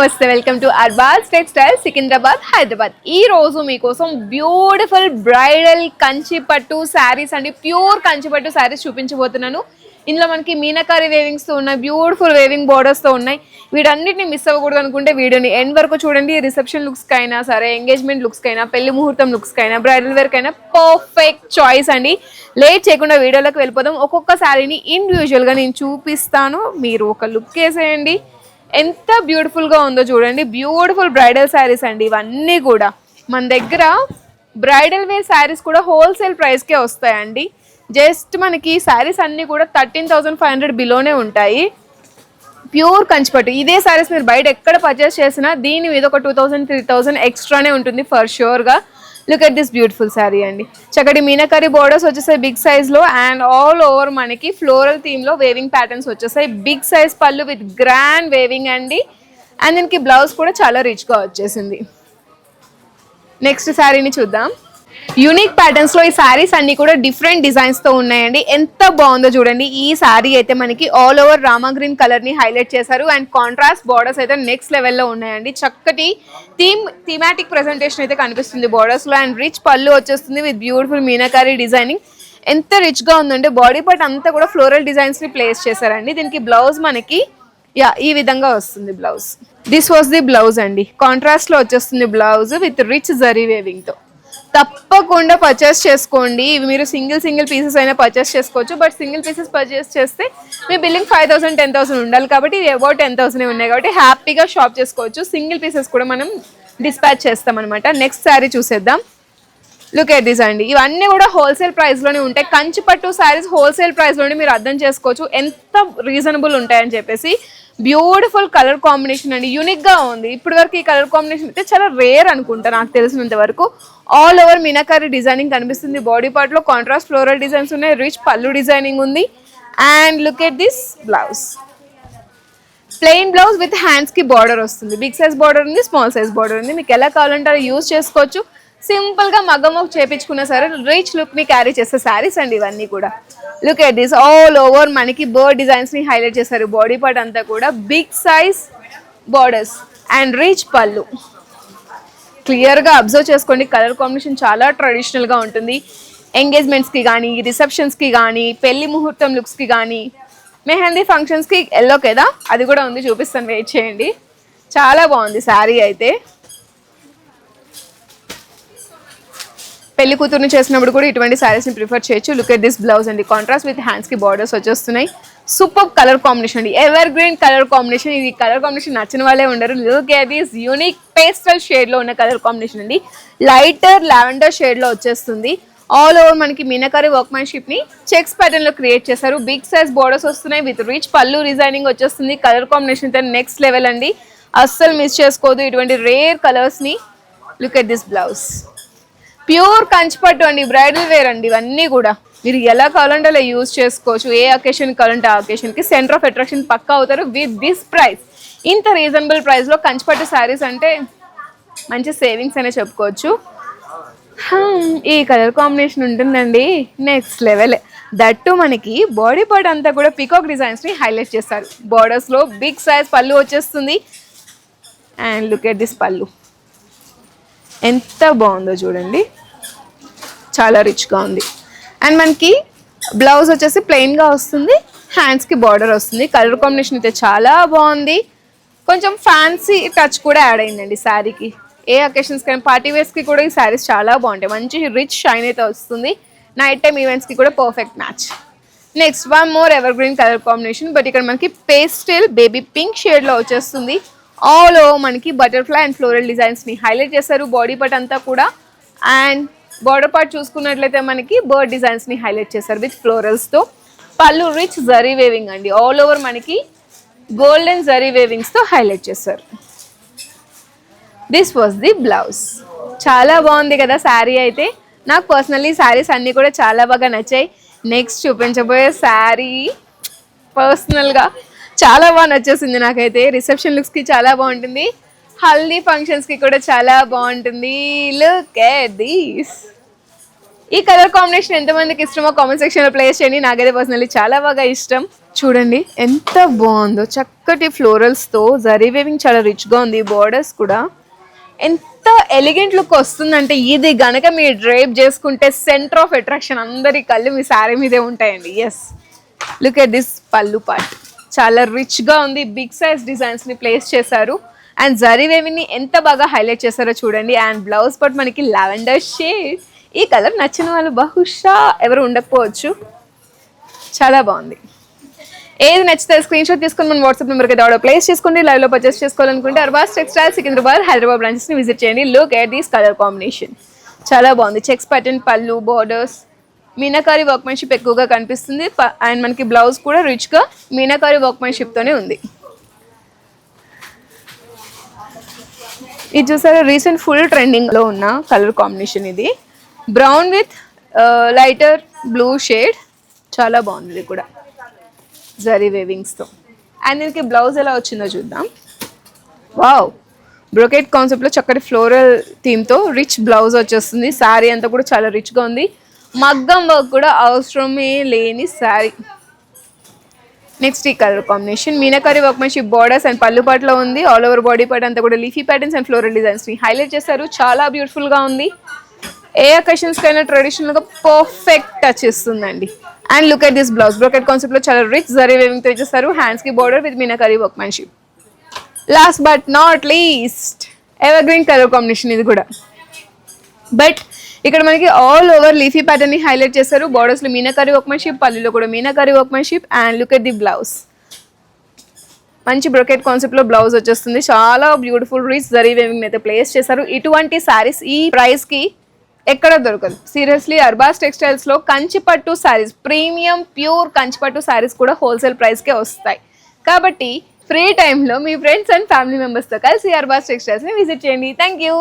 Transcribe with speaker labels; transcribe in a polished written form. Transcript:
Speaker 1: నమస్తే, welcome to Arbaaz textile Secunderabad Hyderabad. ఈ రోజు మీకోసం బ్యూటిఫుల్ బ్రైడల్ కంచిపట్టు శారీస్ అండి, ప్యూర్ కంచిపట్టు శారీస్ చూపించబోతున్నాను. ఇందులో మనకి మీనాకారి వేవింగ్స్ తో ఉన్నాయి, బ్యూటిఫుల్ వేవింగ్ బోర్డర్స్ తో ఉన్నాయి. వీటన్నిటిని మిస్ అవ్వకూడదు అనుకుంటే వీడియోని ఎండ్ వరకు చూడండి. రిసెప్షన్ లుక్స్ కైనా సరే, ఎంగేజ్మెంట్ లుక్స్ కైనా, పెళ్లి ముహూర్తం లుక్స్ కైనా, బ్రైడల్ వేర్ కైనా పర్ఫెక్ట్ చాయిస్ అండి. లేట్ చేయకుండా వీడియోలోకి వెళ్ళిపోదాం. ఒక్కొక్క శారీని ఇండివిజువల్ గా నేను చూపిస్తాను, మీరు ఒక లుక్ వేసేయండి. ఎంత బ్యూటిఫుల్ గా ఉందో చూడండి. బ్యూటిఫుల్ బ్రైడల్ శారీస్ అండి ఇవన్నీ కూడా. మన దగ్గర బ్రైడల్ వేర్ శారీస్ కూడా హోల్సేల్ ప్రైస్ కే వస్తాయండి. జస్ట్ మనకి శారీస్ అన్ని కూడా 13,500 బిలోనే ఉంటాయి. ప్యూర్ కంచిపట్టు. ఇదే శారీస్ మీరు బయట ఎక్కడ పర్చేస్ చేసినా దీని మీద ఒక 2,000 3,000 ఎక్స్ట్రానే ఉంటుంది ఫర్ షూర్ గా. Look at this beautiful sari అండి. చక్కటి మీనాకరీ బోర్డర్స్ వచ్చేసాయి బిగ్ సైజ్ లో, అండ్ ఆల్ ఓవర్ మనకి ఫ్లోరల్ థీమ్ లో వేవింగ్ ప్యాటర్న్స్ వచ్చేసాయి. బిగ్ సైజ్ పళ్ళు విత్ గ్రాండ్ వేవింగ్ అండి. అండ్ దీనికి బ్లౌజ్ కూడా చాలా రిచ్ గా వచ్చేసింది. నెక్స్ట్ శారీని చూద్దాం. యూనిక్ ప్యాటర్న్స్ లో ఈ శారీస్ అన్ని కూడా డిఫరెంట్ డిజైన్స్ తో ఉన్నాయండి. ఎంత బాగుందో చూడండి. ఈ శారీ అయితే మనకి all over Rama green colour ని హైలైట్ చేశారు, అండ్ కాంట్రాస్ట్ బార్డర్స్ అయితే నెక్స్ట్ లెవెల్లో ఉన్నాయండి. చక్కటి థీమాటిక్ ప్రెజెంటేషన్ అయితే కనిపిస్తుంది బార్డర్స్ లో, అండ్ రిచ్ పళ్ళు వచ్చేస్తుంది విత్ బ్యూటిఫుల్ మీనాకారీ డిజైనింగ్. ఎంత రిచ్ గా ఉందంటే బాడీ పార్ట్ అంతా కూడా ఫ్లోరల్ డిజైన్స్ ని ప్లేస్ చేశారండి. దీనికి బ్లౌజ్ మనకి ఈ విధంగా వస్తుంది blouse. This was the blouse అండి. కాంట్రాస్ట్ లో వచ్చేస్తుంది blouse with rich zari weaving తో. తప్పకుండా పర్చేస్ చేసుకోండి. ఇవి మీరు సింగిల్ పీసెస్ అయినా పర్చేస్ చేసుకోవచ్చు, బట్ సింగిల్ పీసెస్ పర్చేస్ చేస్తే మీ బిల్లింగ్ 5,000 10,000 ఉండాలి కాబట్టి ఇవి అబౌట్ 10,000 ఉన్నాయి కాబట్టి హ్యాపీగా షాప్ చేసుకోవచ్చు. సింగిల్ పీసెస్ కూడా మనం డిస్పాచ్ చేస్తాం అనమాట. నెక్స్ట్ శారీ చూసేద్దాం. లుక్ ఎట్ దిస్ అండి. ఇవన్నీ కూడా హోల్సేల్ ప్రైస్ లోనే ఉంటాయి. కంచిపట్టు శారీస్ హోల్సేల్ ప్రైస్ లోనే మీరు అర్థం చేసుకోవచ్చు ఎంత రీజనబుల్ ఉంటాయని చెప్పేసి. బ్యూటిఫుల్ కలర్ కాంబినేషన్ అండి, యూనిక్ గా ఉంది. ఇప్పటి వరకు ఈ కలర్ కాంబినేషన్ అయితే చాలా రేర్ అనుకుంటా నాకు తెలిసినంత వరకు. ఆల్ ఓవర్ మీనాకారీ డిజైనింగ్ కనిపిస్తుంది. బాడీ పార్ట్ లో కాంట్రాస్ట్ ఫ్లోరల్ డిజైన్స్ ఉన్నాయి, రిచ్ పళ్ళు డిజైనింగ్ ఉంది. And look at this blouse. Plain blouse with hands కి బార్డర్ వస్తుంది. బిగ్ సైజ్ బార్డర్ ఉంది, స్మాల్ సైజ్ బార్డర్ ఉంది. మీకు ఎలా కావాలంటే అలా యూజ్ చేసుకోవచ్చు. సింపుల్ గా మగ్గం వర్క్ చేపించుకున్నా సరే రిచ్ లుక్ ని క్యారీ చేసే శారీస్ అండి ఇవన్నీ కూడా. Look at this. All over మనకి బర్డ్ డిజైన్స్ ని హైలైట్ చేశారు. బాడీ పార్ట్ అంతా కూడా big size borders and rich pallu. Clear గా అబ్జర్వ్ చేసుకోండి. కలర్ కాంబినేషన్ చాలా ట్రెడిషనల్ గా ఉంటుంది. ఎంగేజ్మెంట్స్ కి కానీ, రిసెప్షన్స్ కి కానీ, పెళ్లి ముహూర్తం లుక్స్ కి కానీ, మెహందీ ఫంక్షన్స్ కి ఎల్లో కదా అది కూడా ఉంది, చూపిస్తాను, వెయిట్ చేయండి. చాలా బాగుంది శారీ అయితే. పెళ్లి కూతురుని చేసినప్పుడు కూడా ఇటువంటి శారీస్ ని ప్రిఫర్ చేయొచ్చు. లుక్ ఎట్ దిస్ బ్లౌజ్ అండి. కాంట్రాస్ట్ విత్ హ్యాండ్స్ కి బార్డర్స్ వచ్చేస్తున్నాయి. సూపర్ కలర్ కాంబినేషన్ అండి, ఎవర్ గ్రీన్ కలర్ కాంబినేషన్. ఇది కలర్ కాంబినేషన్ నచ్చిన వాళ్ళే ఉండరు. Look at this unique pastel shade లో ఉన్న కలర్ కాంబినేషన్ అండి. లైటర్ లావెండర్ షేడ్ లో వచ్చేస్తుంది. ఆల్ ఓవర్ మనకి మీనాకారీ వర్క్మెన్షిప్ ని చెక్స్ ప్యాటర్న్ లో క్రియేట్ చేశారు. బిగ్ సైజ్ బోర్డర్స్ వస్తున్నాయి విత్ రిచ్ పళ్ళు డిజైనింగ్ వచ్చేస్తుంది. కలర్ కాంబినేషన్ అయితే నెక్స్ట్ లెవెల్ అండి, అస్సలు మిస్ చేసుకోదు ఇటువంటి రేర్ కలర్స్ ని. Look at this blouse. Pure కంచిపట్టు అండి, బ్రైడల్ వేర్ అండి ఇవన్నీ కూడా. మీరు ఎలా కావాలంటే అలా యూజ్ చేసుకోవచ్చు. ఏ అకేషన్ కావాలంటే ఆ అకేషన్ కి సెంటర్ ఆఫ్ అట్రాక్షన్ పక్కా అవుతారు విత్ దిస్ ప్రైస్. ఇంత రీజనబుల్ ప్రైస్ లో కంచిపట్టు శారీస్ అంటే మంచి సేవింగ్స్ అనే చెప్పుకోవచ్చు. ఈ కలర్ కాంబినేషన్ ఉంటుందండి నెక్స్ట్ లెవెల్. దట్టు మనకి బాడీ పార్ట్ అంతా కూడా పికాక్ డిజైన్స్ ని హైలైట్ చేస్తారు. బార్డర్స్ లో బిగ్ సైజ్ పళ్ళు వచ్చేస్తుంది. అండ్ లుక్ ఎట్ దిస్ పళ్ళు. ఎంత బాగుందో చూడండి, చాలా రిచ్గా ఉంది. అండ్ మనకి బ్లౌజ్ వచ్చేసి ప్లెయిన్గా వస్తుంది, హ్యాండ్స్కి బార్డర్ వస్తుంది. కలర్ కాంబినేషన్ అయితే చాలా బాగుంది. కొంచెం ఫ్యాన్సీ టచ్ కూడా యాడ్ అయిందండి శారీకి. ఏ అకేషన్స్ కానీ పార్టీ వేర్స్కి కూడా ఈ శారీస్ చాలా బాగుంటాయి. మంచి రిచ్ షైన్ అయితే వస్తుంది. నైట్ టైం ఈవెంట్స్కి కూడా perfect match. Next one more ever green colour combination, but ఇక్కడ మనకి పేస్టల్ బేబీ పింక్ షేడ్లో వచ్చేస్తుంది. ఆల్ ఓవర్ మనకి బటర్ఫ్లై అండ్ ఫ్లోరల్ డిజైన్స్ ని హైలైట్ చేశారు. బాడీ పార్ట్ అంతా కూడా, అండ్ బార్డర్ పార్ట్ చూసుకున్నట్లయితే మనకి బర్డ్ డిజైన్స్ ని హైలైట్ చేశారు విత్ ఫ్లోరల్స్ తో. పళ్ళు రిచ్ జరీ వేవింగ్ అండి. ఆల్ ఓవర్ మనకి గోల్డెన్ జరీ వేవింగ్స్ తో హైలైట్ చేశారు. This was the blouse. చాలా బాగుంది కదా శారీ అయితే. నాకు పర్సనల్లీ శారీస్ అన్ని కూడా చాలా బాగా నచ్చాయి. నెక్స్ట్ చూపించబోయే శారీ పర్సనల్గా చాలా బాగా నచ్చేసింది నాకైతే. రిసెప్షన్ లుక్స్ కి చాలా బాగుంటుంది, హల్దీ ఫంక్షన్స్ కి కూడా చాలా బాగుంటుంది. Look at this. ఈ కలర్ కాంబినేషన్ ఎంతమందికి ఇష్టమో కామెంట్ సెక్షన్ లో ప్లేస్ చేయండి. నాకైతే పర్సనల్లీ చాలా బాగా ఇష్టం. చూడండి ఎంత బాగుందో, చక్కటి ఫ్లోరల్స్తో జరీ వేవింగ్ చాలా రిచ్గా ఉంది. బోర్డర్స్ కూడా ఎంత ఎలిగెంట్ లుక్ వస్తుందంటే, ఇది గనక మీరు డ్రైప్ చేసుకుంటే సెంటర్ ఆఫ్ అట్రాక్షన్, అందరి కళ్ళు మీ శారీ మీదే ఉంటాయండి. ఎస్, లుక్ ఎట్ దిస్ పళ్ళు పార్ట్, చాలా రిచ్గా ఉంది. బిగ్ సైజ్ డిజైన్స్ని ప్లేస్ చేశారు అండ్ జరీ వేవింగ్ని ఎంత బాగా హైలైట్ చేశారో చూడండి. అండ్ బ్లౌజ్ పార్ట్ మనకి లావెండర్ షేడ్. ఈ కలర్ నచ్చిన వాళ్ళు బహుశా ఎవరు ఉండకపోవచ్చు, చాలా బాగుంది. ఏది నచ్చితే స్క్రీన్ షాట్ తీసుకొని మన వాట్సాప్ నెంబర్కి అయితే ఆర్డర్ ప్లేస్ చేసుకోండి. లైవ్లో పర్చేస్ చేసుకోవాలనుకుంటే అర్బాస్ టెక్స్టైల్ సికింద్రాబాద్ హైదరాబాద్ బ్రాంచెస్ని విజిట్ చేయండి. Look at this colour combination, చాలా బాగుంది. చెక్స్ ప్యాటర్న్ పళ్ళు, బోర్డర్స్, మీనాకారి వర్క్మెన్షిప్ ఎక్కువగా కనిపిస్తుంది. అండ్ మనకి బ్లౌజ్ కూడా రిచ్గా మీనాకారి వర్క్మెన్షిప్తోనే ఉంది. ఇది చూసారా, రీసెంట్ ఫుల్ ట్రెండింగ్లో ఉన్న కలర్ కాంబినేషన్. ఇది brown with lighter blue shade, చాలా బాగుంది. ఇది కూడా జరీ వేవింగ్స్తో. అండ్ దీనికి బ్లౌజ్ ఎలా వచ్చిందో చూద్దాం. వావ్, బ్రోకెట్ కాన్సెప్ట్లో చక్కటి ఫ్లోరల్ థీమ్తో రిచ్ బ్లౌజ్ వచ్చేస్తుంది. శారీ అంతా కూడా చాలా రిచ్గా ఉంది. మగ్గం వర్క్ కూడా అవసరమే లేని శారీ. నెక్స్ట్ ఈ colour combination, meenakari workmanship borders and పళ్ళు పాటలో ఉంది. ఆల్ ఓవర్ బాడీ పార్ట్ అంతా కూడా లీఫీ ప్యాటర్న్స్ అండ్ ఫ్లోరల్ డిజైన్స్ని హైలైట్ చేశారు. చాలా బ్యూటిఫుల్గా ఉంది. ఏ అకేషన్స్కైనా ట్రెడిషనల్గా పర్ఫెక్ట్ టచ్ ఇస్తుందండి. And look at this blouse, brocade కాన్సెప్ట్లో చాలా రిచ్ జరీ వేవింగ్తో ఇచ్చేస్తారు. హ్యాండ్స్కి border with meenakari workmanship. Last but not least evergreen colour combination ఇది కూడా. బట్ ఇక్కడ మనకి ఆల్ ఓవర్ లీఫీ ప్యాటర్న్ని హైలైట్ చేశారు. బోర్డర్స్లో మీనాకారి వర్క్మెన్షిప్, పల్లీలో కూడా meenakari workmanship. And look at the blouse, మంచి బ్రోకెట్ కాన్సెప్ట్లో బ్లౌజ్ వచ్చేస్తుంది. చాలా బ్యూటిఫుల్ రిచ్ జరీ వేవింగ్ అయితే ప్లేస్ చేశారు. ఇటువంటి శారీస్ ఈ ప్రైస్కి ఎక్కడ దొరకదు. సీరియస్లీ, అర్బాస్ టెక్స్టైల్స్లో కంచిపట్టు శారీస్, ప్రీమియం ప్యూర్ కంచిపట్టు శారీస్ కూడా హోల్సేల్ ప్రైస్కే వస్తాయి. కాబట్టి ఫ్రీ టైంలో మీ ఫ్రెండ్స్ అండ్ ఫ్యామిలీ మెంబర్స్తో కలిసి అర్బాస్ టెక్స్టైల్స్ని విజిట్ చేయండి. Thank you.